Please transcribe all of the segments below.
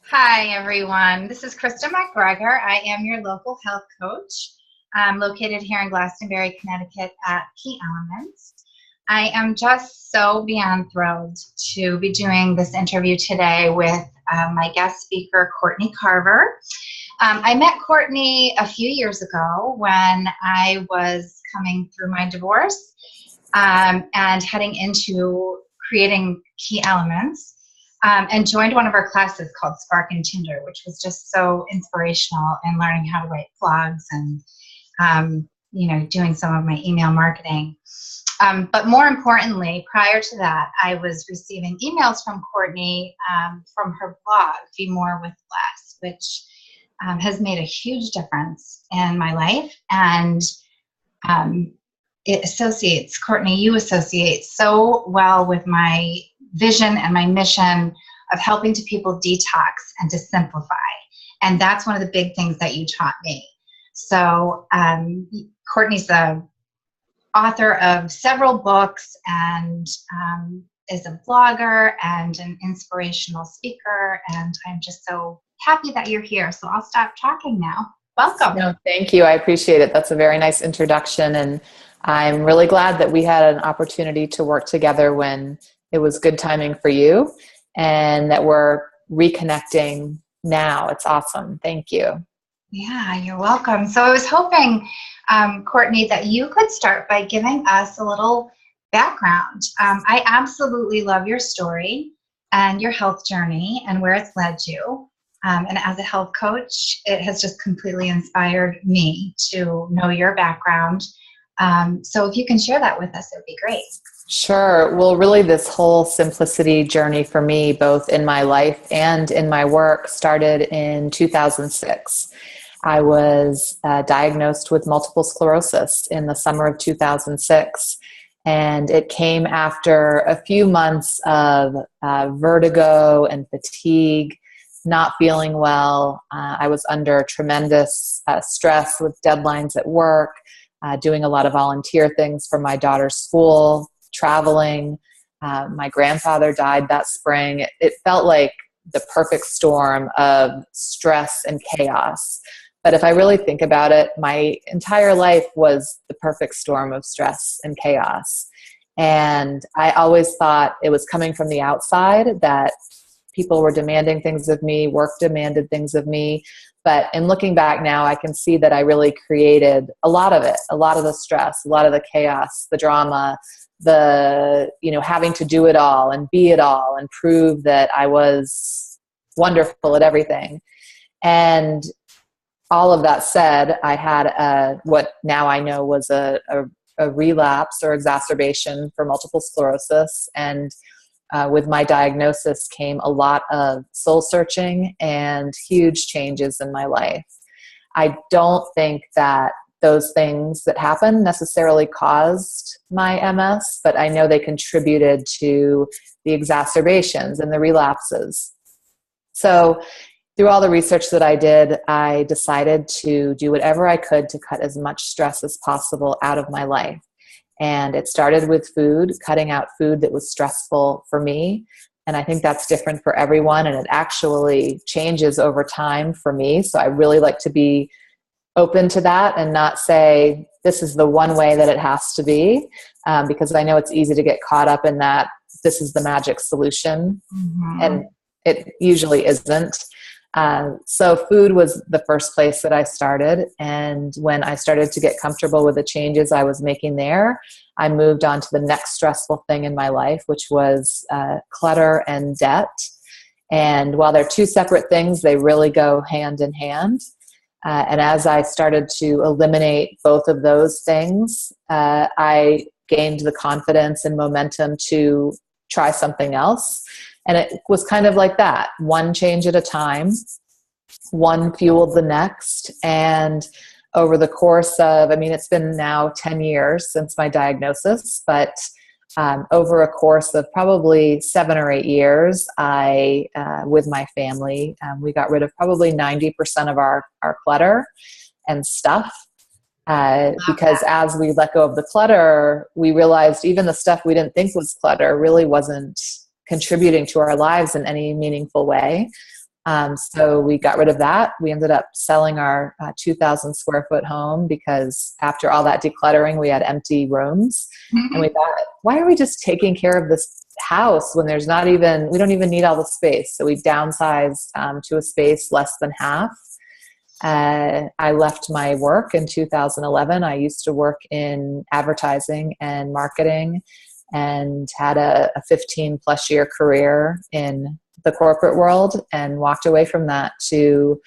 Hi, everyone. This is Krista McGregor. I am your local health coach. I'm located here in Glastonbury, Connecticut at Key Elements. I am just so beyond thrilled to be doing this interview today with my guest speaker, Courtney Carver. I met Courtney a few years ago when I was coming through my divorce and heading into creating Key Elements. And joined one of our classes called Spark and Tinder, which was just so inspirational in learning how to write blogs and, doing some of my email marketing. But more importantly, prior to that, I was receiving emails from Courtney from her blog, Be More with Less, which has made a huge difference in my life. And Courtney, you associate so well with my vision and my mission of helping to people detox and to simplify. And that's one of the big things that you taught me. So Courtney's the author of several books and is a blogger and an inspirational speaker. And I'm just so happy that you're here. So I'll stop talking now. Welcome. No, thank you. I appreciate it. That's a very nice introduction. And I'm really glad that we had an opportunity to work together when it was good timing for you and that we're reconnecting now. It's awesome. Thank you. Yeah, you're welcome. So I was hoping, Courtney, that you could start by giving us a little background. I absolutely love your story and your health journey and where it's led you. And as a health coach, it has just completely inspired me to know your background. So if you can share that with us, it would be great. Sure. Well, really this whole simplicity journey for me, both in my life and in my work, started in 2006. I was diagnosed with multiple sclerosis in the summer of 2006. And it came after a few months of vertigo and fatigue, not feeling well. I was under tremendous stress with deadlines at work, doing a lot of volunteer things for my daughter's school, traveling. My grandfather died that spring. It felt like the perfect storm of stress and chaos. But if I really think about it, my entire life was the perfect storm of stress and chaos. And I always thought it was coming from the outside, that people were demanding things of me, work demanded things of me. But in looking back now, I can see that I really created a lot of it, a lot of the stress, a lot of the chaos, the drama, the, having to do it all and be it all and prove that I was wonderful at everything. And all of that said, I had what now I know was a relapse or exacerbation for multiple sclerosis. And with my diagnosis came a lot of soul searching and huge changes in my life. I don't think that those things that happened necessarily caused my MS, but I know they contributed to the exacerbations and the relapses. So through all the research that I did, I decided to do whatever I could to cut as much stress as possible out of my life. And it started with food, cutting out food that was stressful for me. And I think that's different for everyone. And it actually changes over time for me. So I really like to be open to that and not say this is the one way that it has to be, because I know it's easy to get caught up in that this is the magic solution. Mm-hmm. And it usually isn't. So food was the first place that I started. And when I started to get comfortable with the changes I was making there, I moved on to the next stressful thing in my life, which was clutter and debt. And while they're two separate things, they really go hand in hand. And as I started to eliminate both of those things, I gained the confidence and momentum to try something else. And it was kind of like that, one change at a time, one fueled the next. And over the course of, it's been now 10 years since my diagnosis, but over a course of probably 7 or 8 years, with my family, we got rid of probably 90% of our clutter and stuff. Because as we let go of the clutter, we realized even the stuff we didn't think was clutter really wasn't contributing to our lives in any meaningful way. So we got rid of that. We ended up selling our 2,000 square foot home because after all that decluttering, we had empty rooms. And we thought, why are we just taking care of this house when there's not even, we don't even need all the space. So we downsized to a space less than half. I left my work in 2011. I used to work in advertising and marketing and had a 15 plus year career in the corporate world, and walked away from that to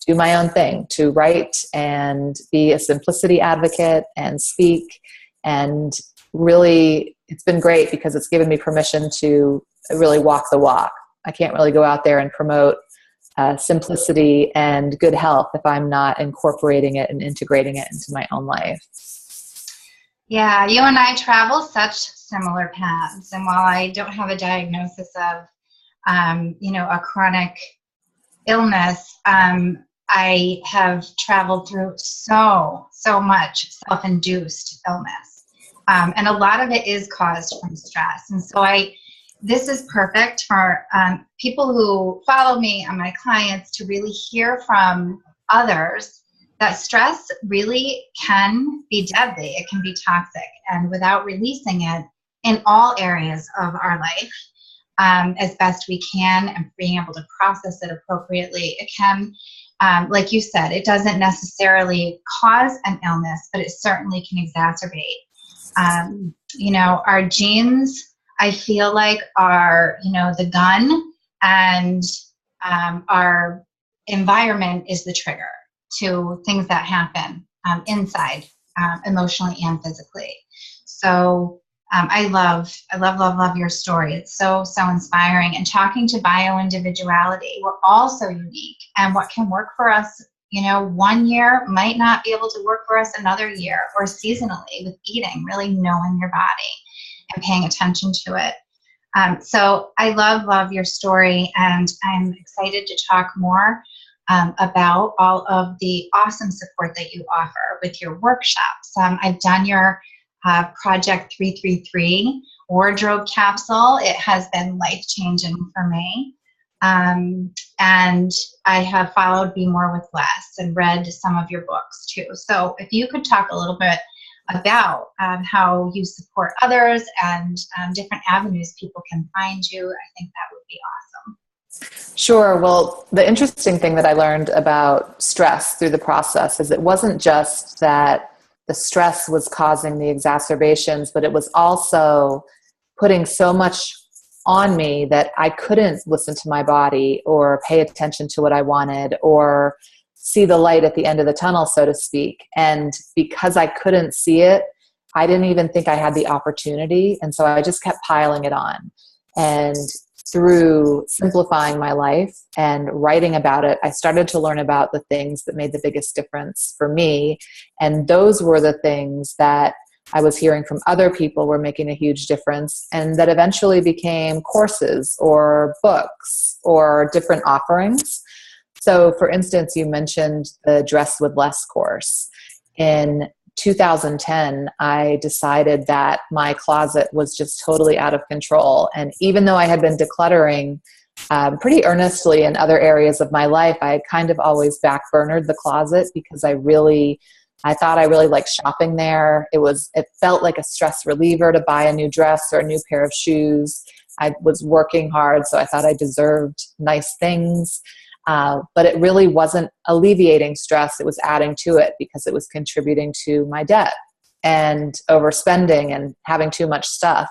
do my own thing, to write and be a simplicity advocate and speak. And really, it's been great because it's given me permission to really walk the walk. I can't really go out there and promote simplicity and good health if I'm not incorporating it and integrating it into my own life. Yeah, you and I travel such similar paths. And while I don't have a diagnosis of, a chronic illness, I have traveled through so much self-induced illness. And a lot of it is caused from stress. And so this is perfect for people who follow me and my clients to really hear from others that stress really can be deadly. It can be toxic. And without releasing it in all areas of our life, as best we can, and being able to process it appropriately, it can, like you said, it doesn't necessarily cause an illness, but it certainly can exacerbate. Our genes, I feel like, are, the gun, and our environment is the trigger to things that happen inside, emotionally and physically. So I love your story. It's so inspiring. And talking to bio-individuality, we're all so unique. And what can work for us, 1 year might not be able to work for us another year, or seasonally with eating, really knowing your body and paying attention to it. So I love your story, and I'm excited to talk more about all of the awesome support that you offer with your workshops. I've done your Project 333 wardrobe capsule. It has been life-changing for me. And I have followed Be More with Less and read some of your books too. So if you could talk a little bit about how you support others and different avenues people can find you, I think that would be awesome. Sure. Well, the interesting thing that I learned about stress through the process is it wasn't just that the stress was causing the exacerbations, but it was also putting so much on me that I couldn't listen to my body or pay attention to what I wanted or see the light at the end of the tunnel, so to speak. And because I couldn't see it, I didn't even think I had the opportunity. And so I just kept piling it on. And through simplifying my life and writing about it, I started to learn about the things that made the biggest difference for me. And those were the things that I was hearing from other people were making a huge difference, and that eventually became courses or books or different offerings. So for instance, you mentioned the Dress with Less course. In 2010, I decided that my closet was just totally out of control. And even though I had been decluttering pretty earnestly in other areas of my life, I had kind of always backburnered the closet because I thought I really liked shopping there. It felt like a stress reliever to buy a new dress or a new pair of shoes. I was working hard, so I thought I deserved nice things. But it really wasn't alleviating stress. It was adding to it because it was contributing to my debt and overspending and having too much stuff.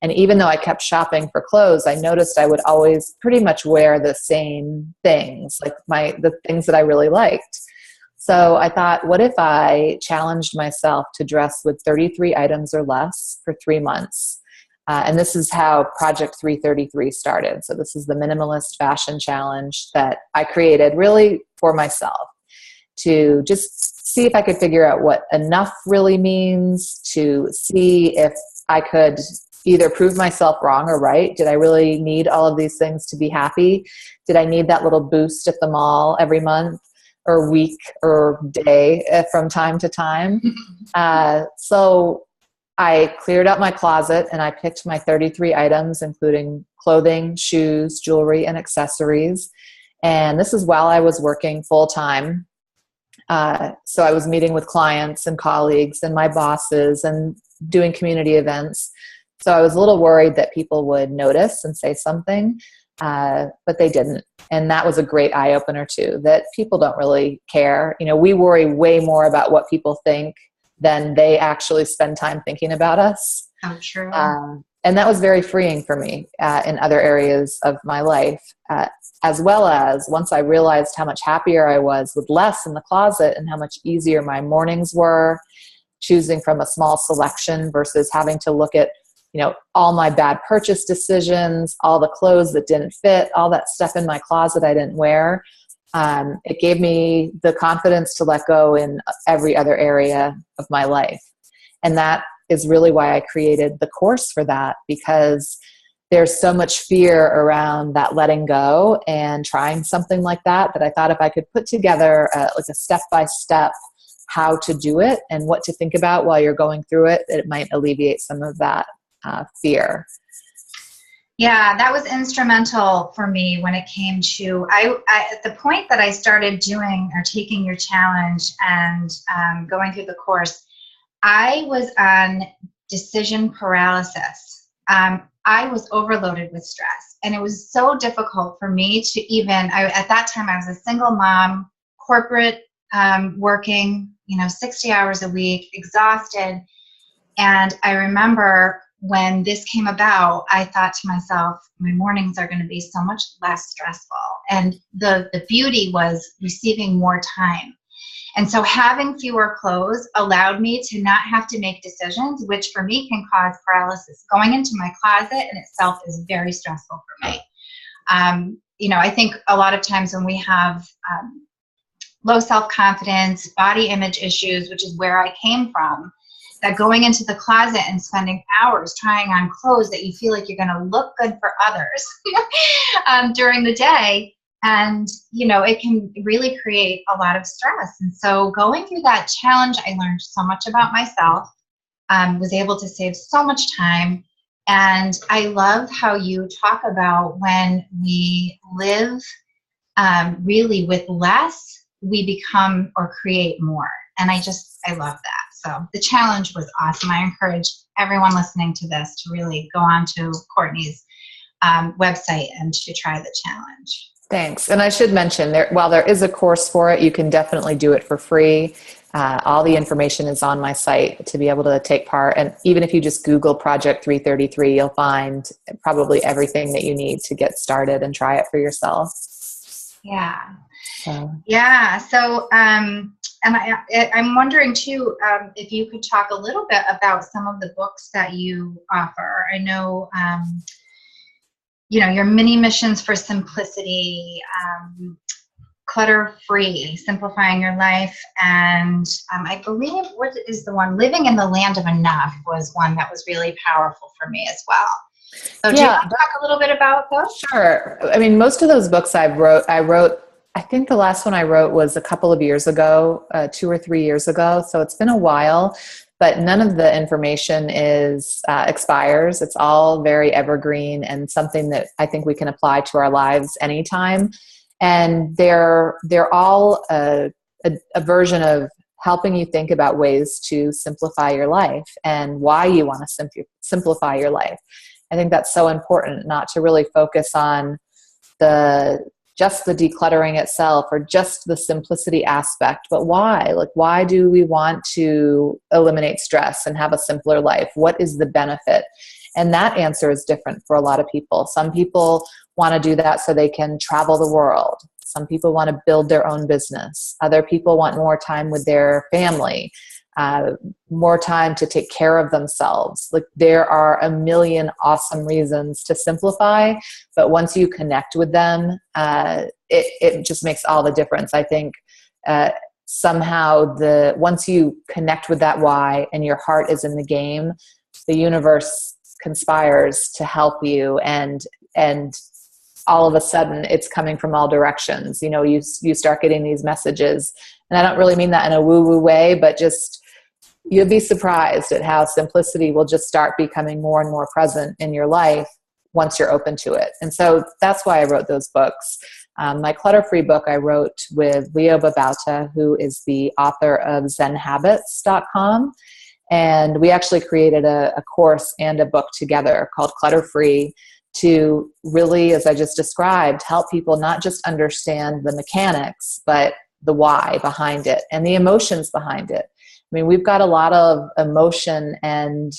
And even though I kept shopping for clothes, I noticed I would always pretty much wear the same things, like the things that I really liked. So I thought, what if I challenged myself to dress with 33 items or less for 3 months? And this is how Project 333 started. So this is the minimalist fashion challenge that I created really for myself to just see if I could figure out what enough really means, to see if I could either prove myself wrong or right. Did I really need all of these things to be happy? Did I need that little boost at the mall every month or week or day from time to time? So I cleared out my closet and I picked my 33 items, including clothing, shoes, jewelry, and accessories. And this is while I was working full time. So I was meeting with clients and colleagues and my bosses and doing community events. So I was a little worried that people would notice and say something, but they didn't. And that was a great eye-opener too, that people don't really care. You know, we worry way more about what people think than they actually spend time thinking about us. Oh, true. And that was very freeing for me in other areas of my life, as well as once I realized how much happier I was with less in the closet and how much easier my mornings were, choosing from a small selection versus having to look at, you know, all my bad purchase decisions, all the clothes that didn't fit, all that stuff in my closet I didn't wear. It gave me the confidence to let go in every other area of my life. And that is really why I created the course for that, because there's so much fear around that letting go and trying something like that, that I thought if I could put together like a step-by-step how to do it and what to think about while you're going through it, that it might alleviate some of that fear. Yeah, that was instrumental for me when it came to, I at the point that I started doing or taking your challenge and going through the course, I was on decision paralysis. I was overloaded with stress, and it was so difficult for me to even, at that time I was a single mom, corporate, working, 60 hours a week, exhausted. And I remember when this came about, I thought to myself, my mornings are going to be so much less stressful. And the beauty was receiving more time. And so having fewer clothes allowed me to not have to make decisions, which for me can cause paralysis. Going into my closet in itself is very stressful for me. I think a lot of times when we have low self-confidence, body image issues, which is where I came from, that going into the closet and spending hours trying on clothes that you feel like you're going to look good for others during the day. And, it can really create a lot of stress. And so going through that challenge, I learned so much about myself, was able to save so much time. And I love how you talk about when we live really with less, we become or create more. And I love that. So the challenge was awesome. I encourage everyone listening to this to really go on to Courtney's website and to try the challenge. Thanks. And I should mention, while there is a course for it, you can definitely do it for free. All the information is on my site to be able to take part. And even if you just Google Project 333, you'll find probably everything that you need to get started and try it for yourself. Yeah. Yeah. So, and I'm wondering too, if you could talk a little bit about some of the books that you offer. I know, your mini missions for simplicity, clutter-free, simplifying your life, and I believe, what is the one, living in the land of enough, was one that was really powerful for me as well. So do you want to talk a little bit about those? Sure. I mean, most of those books I wrote, I think the last one I wrote was a couple of years ago, 2 or 3 years ago. So it's been a while, but none of the information expires. It's all very evergreen and something that I think we can apply to our lives anytime. And they're all a version of helping you think about ways to simplify your life and why you want to simplify your life. I think that's so important, not to really focus on just the decluttering itself or just the simplicity aspect, but why? Like, why do we want to eliminate stress and have a simpler life? What is the benefit? And that answer is different for a lot of people. Some people want to do that so they can travel the world. Some people want to build their own business. Other people want more time with their family, more time to take care of themselves. Like, there are a million awesome reasons to simplify, but once you connect with them, it just makes all the difference. I think somehow once you connect with that why and your heart is in the game, the universe conspires to help you, and all of a sudden it's coming from all directions. You start getting these messages, and I don't really mean that in a woo-woo way, but just you'll be surprised at how simplicity will just start becoming more and more present in your life once you're open to it. And so that's why I wrote those books. My clutter-free book I wrote with Leo Babauta, who is the author of zenhabits.com. And we actually created a course and a book together called Clutter Free to really, as I just described, help people not just understand the mechanics, but the why behind it and the emotions behind it. I mean, we've got a lot of emotion and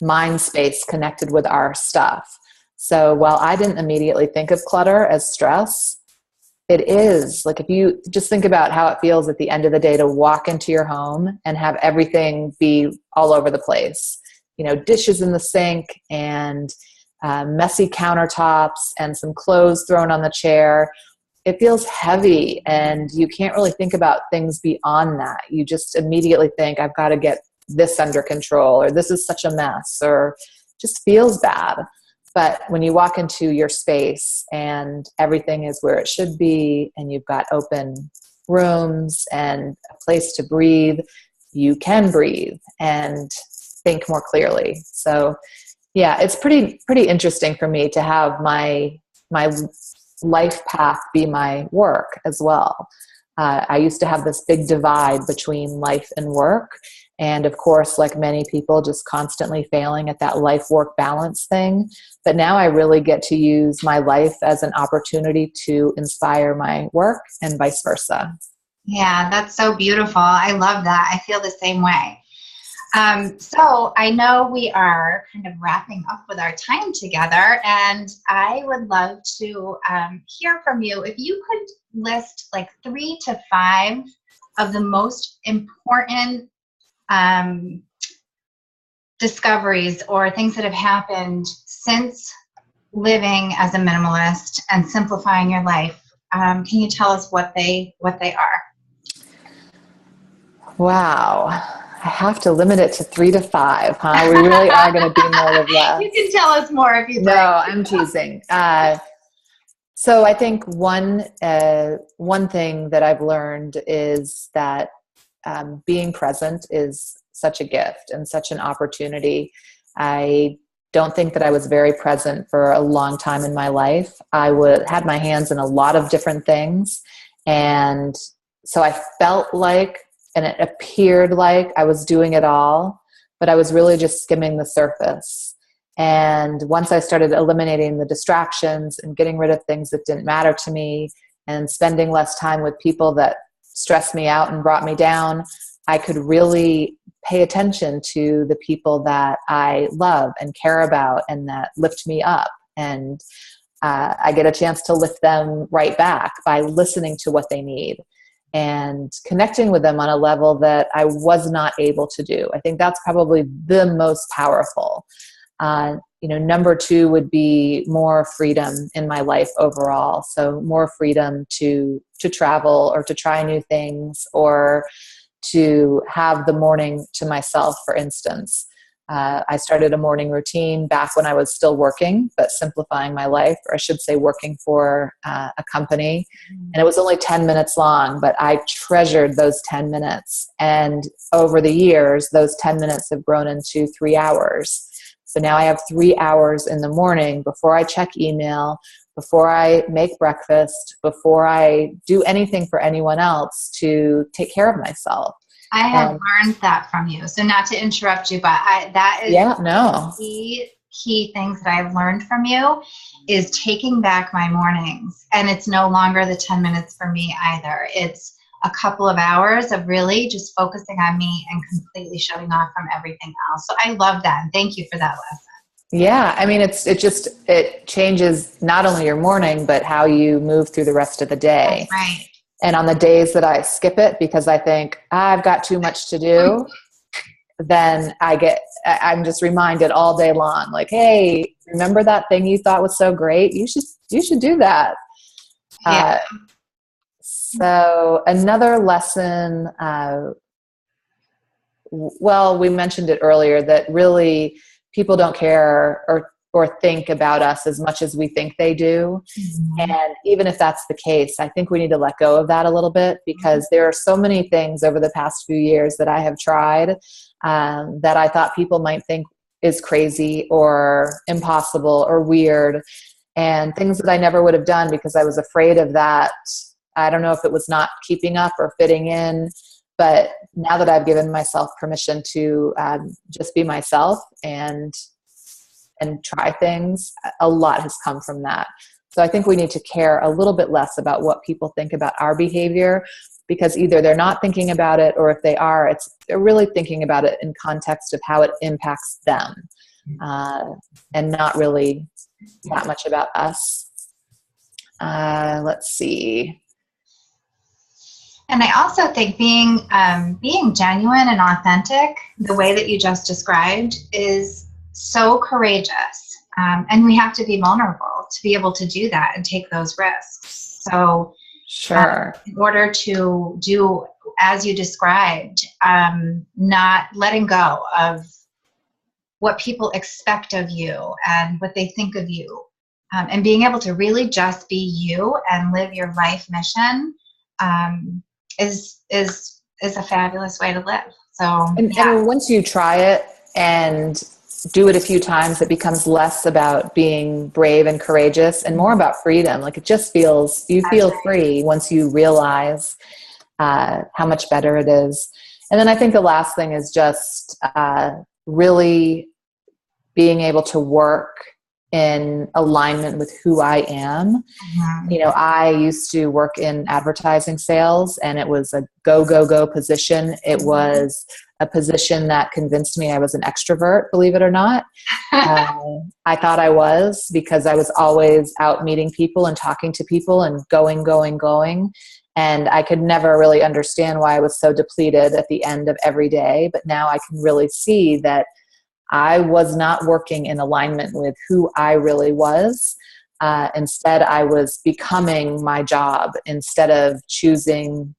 mind space connected with our stuff. So while I didn't immediately think of clutter as stress, it is. Like, if you just think about how it feels at the end of the day to walk into your home and have everything be all over the place, you know, dishes in the sink and messy countertops and some clothes thrown on the chair. It feels heavy, and you can't really think about things beyond that. You just immediately think, I've got to get this under control, or this is such a mess, or just feels bad. But when you walk into your space and everything is where it should be, and you've got open rooms and a place to breathe, you can breathe and think more clearly. So yeah, it's pretty interesting for me to have my life path be my work as well. I used to have this big divide between life and work. And of course, like many people, just constantly failing at that life-work balance thing. But now I really get to use my life as an opportunity to inspire my work and vice versa. Yeah, that's so beautiful. I love that. I feel the same way. So I know we are kind of wrapping up with our time together, and I would love to hear from you. If you could list like 3 to 5 of the most important discoveries or things that have happened since living as a minimalist and simplifying your life, can you tell us what they are? Wow. I have to limit it to 3 to 5, huh? We really are going to do more with less. You can tell us more if you'd like. No, I'm teasing. So I think one thing that I've learned is that being present is such a gift and such an opportunity. I don't think that I was very present for a long time in my life. I had my hands in a lot of different things. And so I felt like, and it appeared like I was doing it all, but I was really just skimming the surface. And once I started eliminating the distractions and getting rid of things that didn't matter to me and spending less time with people that stressed me out and brought me down, I could really pay attention to the people that I love and care about and that lift me up. And I get a chance to lift them right back by listening to what they need and connecting with them on a level that I was not able to do. I think that's probably the most powerful. Number 2 would be more freedom in my life overall. So more freedom to travel or to try new things or to have the morning to myself, for instance. I started a morning routine back when I was still working, but simplifying my life, or I should say working for a company. And it was only 10 minutes long, but I treasured those 10 minutes. And over the years, those 10 minutes have grown into 3 hours. So now I have 3 hours in the morning before I check email, before I make breakfast, before I do anything for anyone else to take care of myself. I have learned that from you. So not to interrupt you, but that is key things that I've learned from you is taking back my mornings. And it's no longer the 10 minutes for me either. It's a couple of hours of really just focusing on me and completely shutting off from everything else. So I love that. And thank you for that lesson. Yeah. I mean, it changes not only your morning, but how you move through the rest of the day. That's right. And on the days that I skip it because I think I've got too much to do, then I'm just reminded all day long, like, hey, remember that thing you thought was so great? You should do that. Yeah. So another lesson, we mentioned it earlier that really people don't care or think about us as much as we think they do. Mm-hmm. And even if that's the case, I think we need to let go of that a little bit because there are so many things over the past few years that I have tried that I thought people might think is crazy or impossible or weird. and things that I never would have done because I was afraid of that. I don't know if it was not keeping up or fitting in, but now that I've given myself permission to just be myself and try things, a lot has come from that. So I think we need to care a little bit less about what people think about our behavior, because either they're not thinking about it, or if they are, they're really thinking about it in context of how it impacts them, and not really that much about us. Let's see. And I also think being genuine and authentic, the way that you just described, is so courageous. And we have to be vulnerable to be able to do that and take those risks. So sure. In order to do as you described, not letting go of what people expect of you and what they think of you, and being able to really just be you and live your life mission, is a fabulous way to live. So, and once you try it and do it a few times, it becomes less about being brave and courageous and more about freedom. Like, it just feels, you feel free once you realize how much better it is. And then I think the last thing is just really being able to work in alignment with who I am. Mm-hmm. You know, I used to work in advertising sales, and it was a go, go, go position. It was a position that convinced me I was an extrovert, believe it or not. I thought I was, because I was always out meeting people and talking to people and going, going, going. And I could never really understand why I was so depleted at the end of every day. But now I can really see that I was not working in alignment with who I really was. Instead, I was becoming my job instead of choosing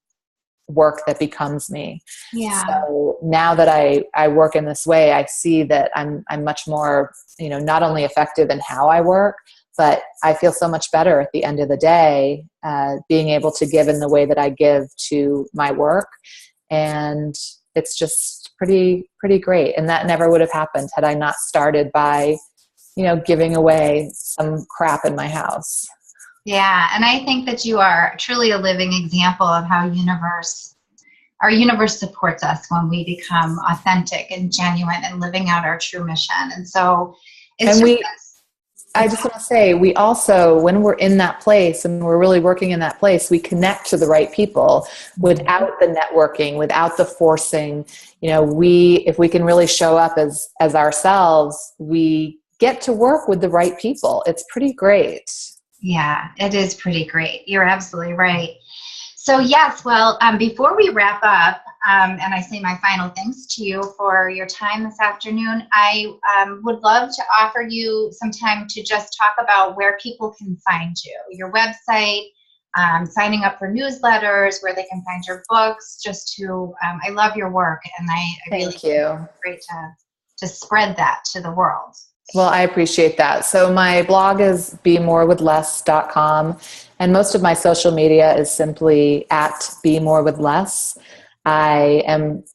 work that becomes me. Yeah. So now that I work in this way, I see that I'm much more, not only effective in how I work, but I feel so much better at the end of the day, being able to give in the way that I give to my work. And it's just pretty great. And that never would have happened had I not started by, giving away some crap in my house. Yeah. And I think that you are truly a living example of how our universe supports us when we become authentic and genuine and living out our true mission. And so I just want to say, we also, when we're in that place and we're really working in that place, we connect to the right people without the networking, without the forcing. If we can really show up as ourselves, we get to work with the right people. It's pretty great. Yeah, it is pretty great. You're absolutely right. So yes, well, before we wrap up, and I say my final thanks to you for your time this afternoon, I would love to offer you some time to just talk about where people can find you, your website, signing up for newsletters, where they can find your books, I love your work, and I really think it's great to spread that to the world. Well, I appreciate that. So my blog is bemorewithless.com, and most of my social media is simply at bemorewithless. I am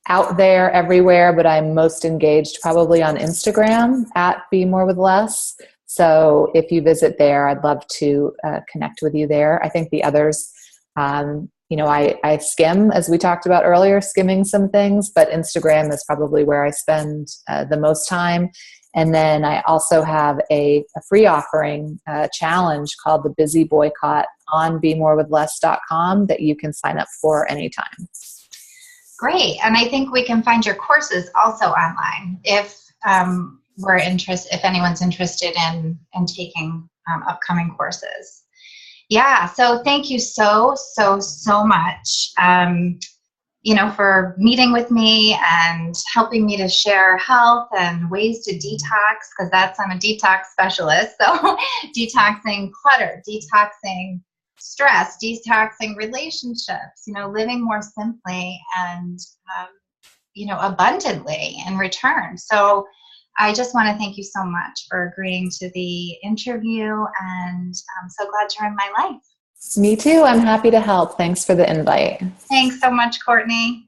out there everywhere, but I'm most engaged probably on Instagram at bemorewithless. So if you visit there, I'd love to connect with you there. I think the others, I skim, as we talked about earlier, skimming some things, but Instagram is probably where I spend the most time. And then I also have a free offering challenge called the Busy Boycott on bemorewithless.com that you can sign up for anytime. Great. And I think we can find your courses also online if if anyone's interested in taking upcoming courses. Yeah. So thank you so much. For meeting with me and helping me to share health and ways to detox, because I'm a detox specialist. So detoxing clutter, detoxing stress, detoxing relationships, living more simply and, abundantly in return. So I just want to thank you so much for agreeing to the interview, and I'm so glad you're in my life. Me too. I'm happy to help. Thanks for the invite. Thanks so much, Courtney.